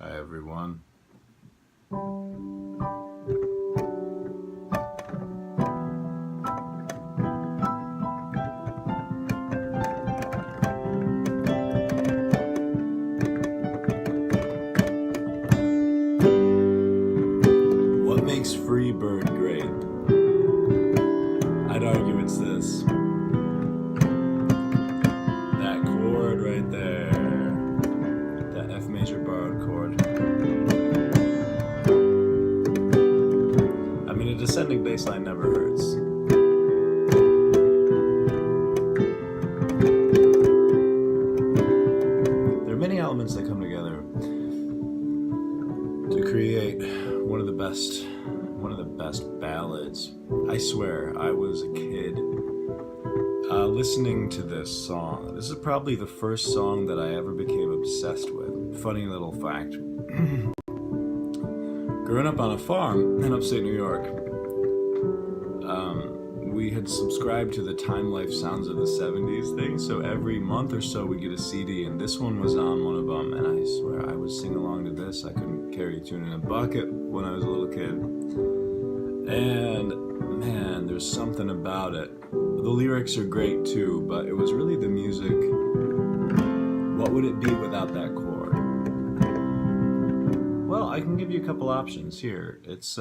Hi everyone. What makes Freebird great? I'd argue it's this. That chord right there. That F major borrowed chord. I mean, a descending bass line never hurts. There are many elements that come together to create one of the best ballads. I swear, I was a kid listening to this song. This is probably the first song that I ever became obsessed with. Funny little fact. Growing up on a farm in upstate New York, we had subscribed to the Time Life Sounds of the 70s thing, so every month or so we get a CD, and this one was on one of them, and I swear I would sing along to this. I couldn't carry a tune in a bucket when I was a little kid. And man, there's something about it. The lyrics are great too, but it was really the music. What would it be without that chord? Well, I can give you a couple options here. It's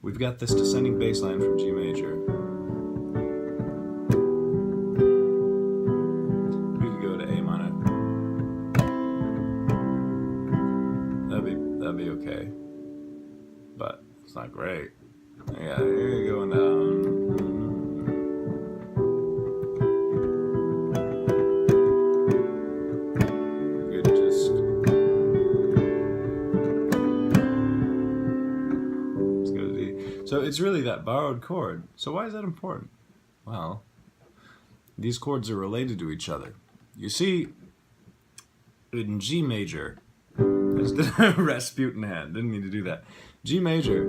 we've got this descending bass line from G major. We could go to A minor. That'd be okay, but it's not great. Yeah, you're going down. You could just. Let's go to D. So it's really that borrowed chord. So why is that important? Well, these chords are related to each other. You see, in G major, I just did a Rasputin hand. Didn't mean to do that. G major,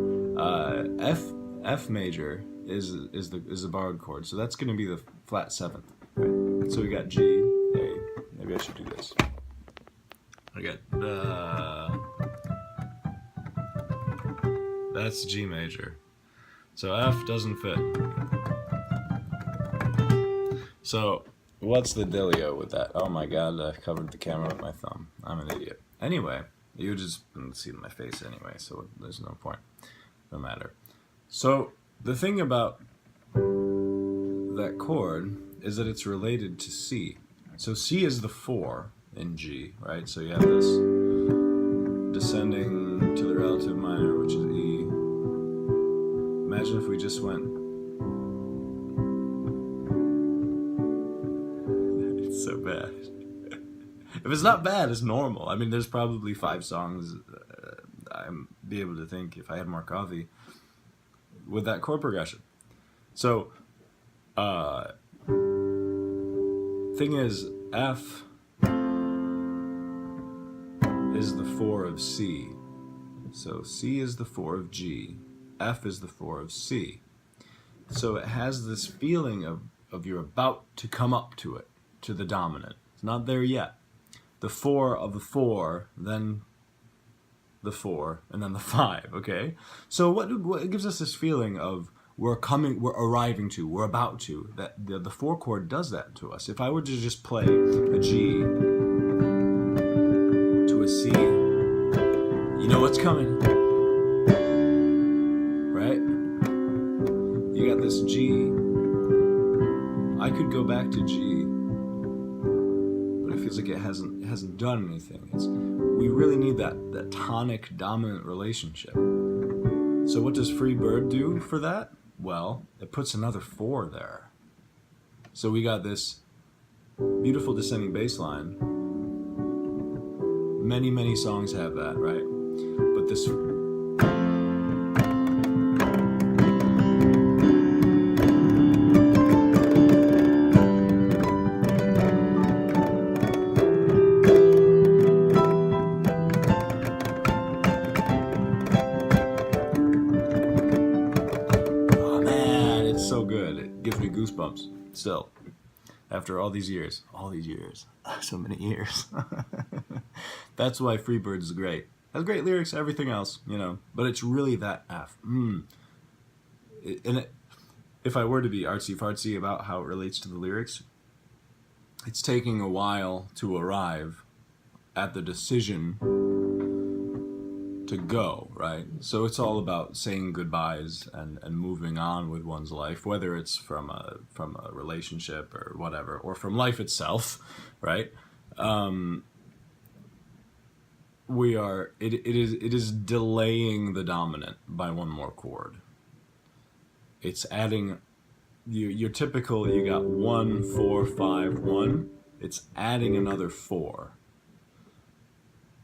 F major is the borrowed chord, so that's going to be the flat seventh. Right? So we got G, A. Maybe I should do this. I got that's G major. So F doesn't fit. So what's the dealio with that? Oh my God! I covered the camera with my thumb. I'm an idiot. Anyway. You just see my face anyway, so there's no point. No matter. So the thing about that chord is that it's related to C. So C is the 4 in G, right? So you have this descending to the relative minor, which is E. Imagine if we just went. It's so bad. If it's not bad, it's normal. I mean, there's probably 5 songs I'd be able to think if I had more coffee with that chord progression. So, thing is, F is the 4 of C. So C is the 4 of G. F is the 4 of C. So it has this feeling of you're about to come up to it, to the dominant. It's not there yet. The 4 of the 4, then the 4, and then the 5, okay? So what gives us this feeling of we're arriving to, we're about to, that the 4 chord does that to us. If I were to just play a G to a C, you know what's coming, right? You got this G. I could go back to G, it feels like it hasn't done anything. We really need that tonic dominant relationship. So what does Freebird do for that? Well, it puts another 4 there. So we got this beautiful descending bass line. Many songs have that, right? But this so good. It gives me goosebumps still. after all these years, so many years. That's why Freebird is great. Has great lyrics, everything else, you know, but it's really that F. If I were to be artsy-fartsy about how it relates to the lyrics, it's taking a while to arrive at the decision to go, right? So it's all about saying goodbyes and moving on with one's life, whether it's from a relationship or whatever, or from life itself, right? It is delaying the dominant by one more chord. It's adding your typical, you got 1 4 5 1. It's adding another 4.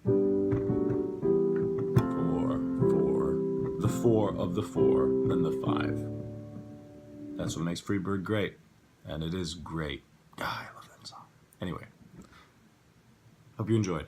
4 4, the 4 of the 4, then the 5. That's what makes Freebird great, and it is great. I love that song. Anyway, hope you enjoyed.